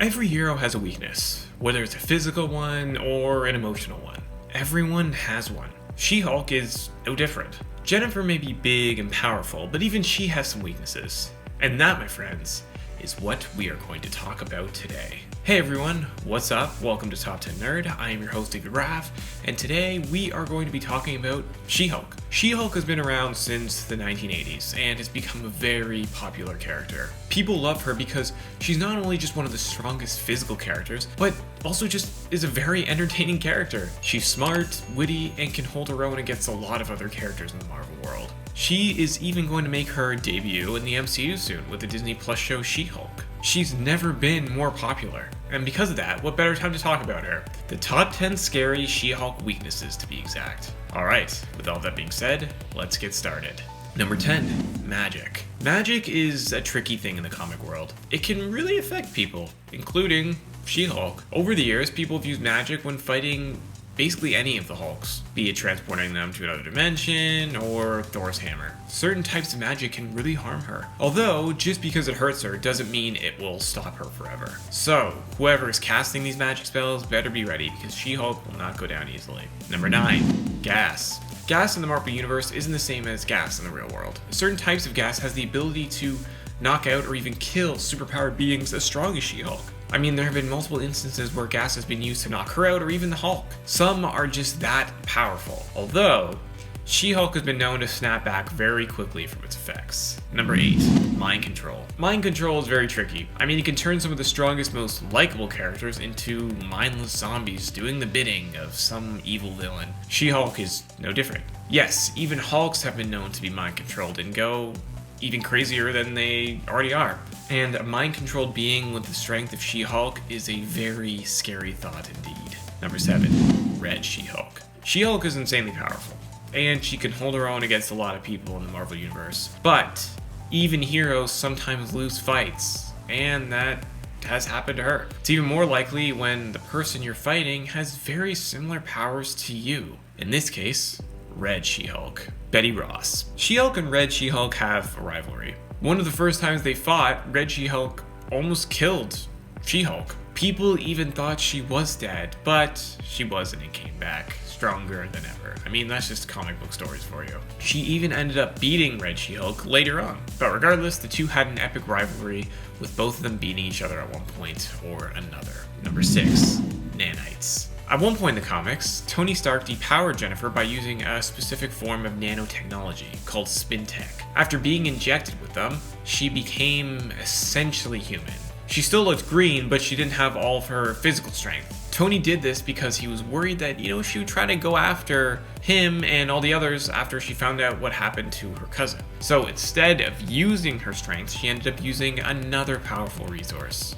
Every hero has a weakness, whether it's a physical one or an emotional one. Everyone has one. She-Hulk is no different. Jennifer may be big and powerful, but even she has some weaknesses. And that, my friends, is what we are going to talk about today. Hey everyone, what's up? Welcome to Top 10 Nerd. I am your host, David Raff, and today we are going to be talking about She-Hulk. She-Hulk has been around since the 1980s and has become a very popular character. People love her because she's not only just one of the strongest physical characters, but also just is a very entertaining character. She's smart, witty, and can hold her own against a lot of other characters in the Marvel world. She is even going to make her debut in the MCU soon with the Disney Plus show She-Hulk. She's never been more popular, and because of that, what better time to talk about her? The top 10 scary She-Hulk weaknesses, to be exact. Alright, with all that being said, let's get started. Number 10, magic. Magic is a tricky thing in the comic world. It can really affect people, including She-Hulk. Over the years, people have used magic when fighting basically any of the Hulks, be it transporting them to another dimension or Thor's hammer. Certain types of magic can really harm her, although just because it hurts her doesn't mean it will stop her forever. So whoever is casting these magic spells better be ready, because She-Hulk will not go down easily. Number 9, gas. Gas in the Marvel Universe isn't the same as gas in the real world. Certain types of gas has the ability to knock out or even kill superpowered beings as strong as She-Hulk. I mean, there have been multiple instances where gas has been used to knock her out or even the Hulk. Some are just that powerful, although She-Hulk has been known to snap back very quickly from its effects. Number 8, mind control. Mind control is very tricky. I mean, it can turn some of the strongest, most likable characters into mindless zombies doing the bidding of some evil villain. She-Hulk is no different. Yes, even Hulks have been known to be mind controlled and go even crazier than they already are. And a mind-controlled being with the strength of She-Hulk is a very scary thought indeed. Number 7, Red She-Hulk. She-Hulk is insanely powerful, and she can hold her own against a lot of people in the Marvel Universe. But even heroes sometimes lose fights, and that has happened to her. It's even more likely when the person you're fighting has very similar powers to you. In this case, Red She-Hulk. Betty Ross. She-Hulk and Red She-Hulk have a rivalry. One of the first times they fought, Red She-Hulk almost killed She-Hulk. People even thought she was dead, but she wasn't and came back stronger than ever. I mean, that's just comic book stories for you. She even ended up beating Red She-Hulk later on. But regardless, the two had an epic rivalry, with both of them beating each other at one point or another. Number 6, NANITES. At one point in the comics, Tony Stark depowered Jennifer by using a specific form of nanotechnology called spin tech. After being injected with them, she became essentially human. She still looked green, but she didn't have all of her physical strength. Tony did this because he was worried that, she would try to go after him and all the others after she found out what happened to her cousin. So instead of using her strength, she ended up using another powerful resource,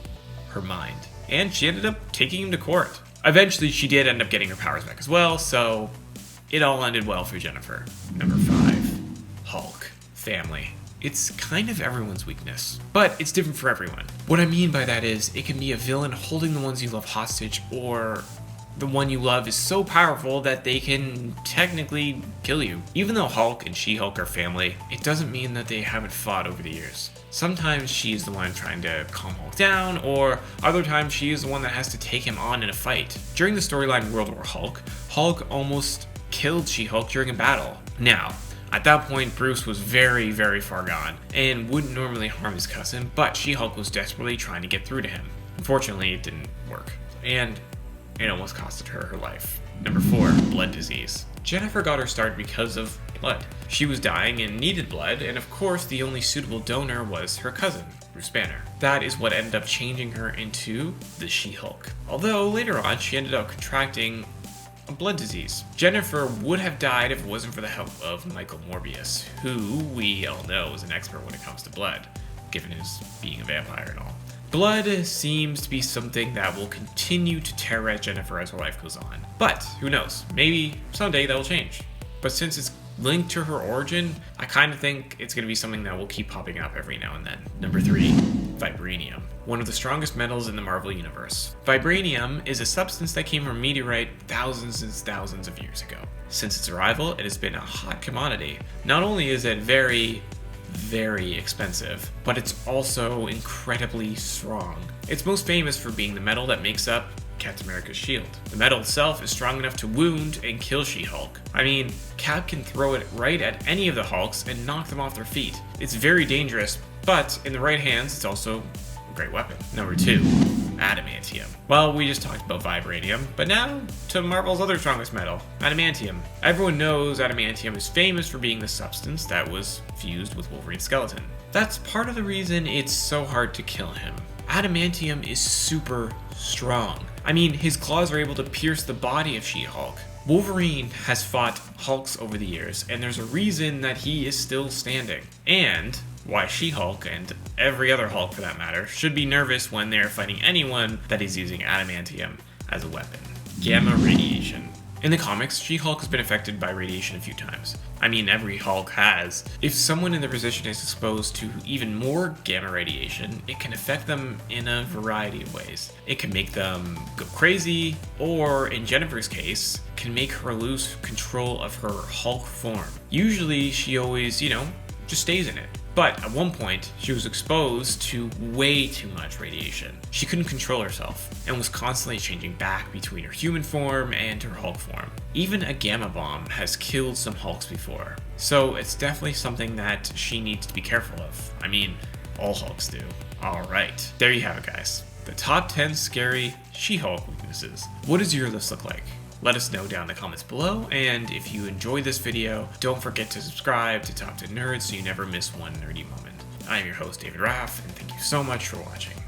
her mind. And she ended up taking him to court. Eventually, she did end up getting her powers back as well, so it all ended well for Jennifer. Number 5, Hulk. Family. It's kind of everyone's weakness, but it's different for everyone. What I mean by that is, it can be a villain holding the ones you love hostage, or the one you love is so powerful that they can technically kill you. Even though Hulk and She-Hulk are family, it doesn't mean that they haven't fought over the years. Sometimes she's the one trying to calm Hulk down, or other times she is the one that has to take him on in a fight. During the storyline World War Hulk, Hulk almost killed She-Hulk during a battle. Now, at that point, Bruce was very, very far gone, and wouldn't normally harm his cousin, but She-Hulk was desperately trying to get through to him. Unfortunately, it didn't work, and it almost costed her her life. Number 4, blood disease. Jennifer got her start because of blood. She was dying and needed blood, and of course the only suitable donor was her cousin, Bruce Banner. That is what ended up changing her into the She-Hulk. Although later on she ended up contracting a blood disease. Jennifer would have died if it wasn't for the help of Michael Morbius, who we all know is an expert when it comes to blood, given his being a vampire and all. Blood seems to be something that will continue to tear at Jennifer as her life goes on. But who knows, maybe someday that will change. But since it's linked to her origin, I kind of think it's going to be something that will keep popping up every now and then. Number 3, vibranium. One of the strongest metals in the Marvel Universe. Vibranium is a substance that came from a meteorite thousands and thousands of years ago. Since its arrival, it has been a hot commodity. Not only is it very very expensive, but it's also incredibly strong. It's most famous for being the metal that makes up Captain America's shield. The metal itself is strong enough to wound and kill She-Hulk. I mean, Cap can throw it right at any of the Hulks and knock them off their feet. It's very dangerous, but in the right hands, it's also a great weapon. Number 2, adamantium. Well, we just talked about vibranium, but now to Marvel's other strongest metal, adamantium. Everyone knows adamantium is famous for being the substance that was fused with Wolverine's skeleton. That's part of the reason it's so hard to kill him. Adamantium is super strong. I mean, his claws are able to pierce the body of She-Hulk. Wolverine has fought Hulks over the years, and there's a reason that he is still standing. And why She-Hulk, and every other Hulk for that matter, should be nervous when they're fighting anyone that is using adamantium as a weapon. Gamma radiation. In the comics, She-Hulk has been affected by radiation a few times. I mean, every Hulk has. If someone in their position is exposed to even more gamma radiation, it can affect them in a variety of ways. It can make them go crazy, or in Jennifer's case, can make her lose control of her Hulk form. Usually, she always, just stays in it. But at one point, she was exposed to way too much radiation. She couldn't control herself, and was constantly changing back between her human form and her Hulk form. Even a gamma bomb has killed some Hulks before, so it's definitely something that she needs to be careful of. I mean, all Hulks do. Alright, there you have it guys. The top 10 scary She-Hulk weaknesses. What does your list look like? Let us know down in the comments below, and if you enjoyed this video, don't forget to subscribe to Top 10 Nerds so you never miss one nerdy moment. I am your host, David Raff, and thank you so much for watching.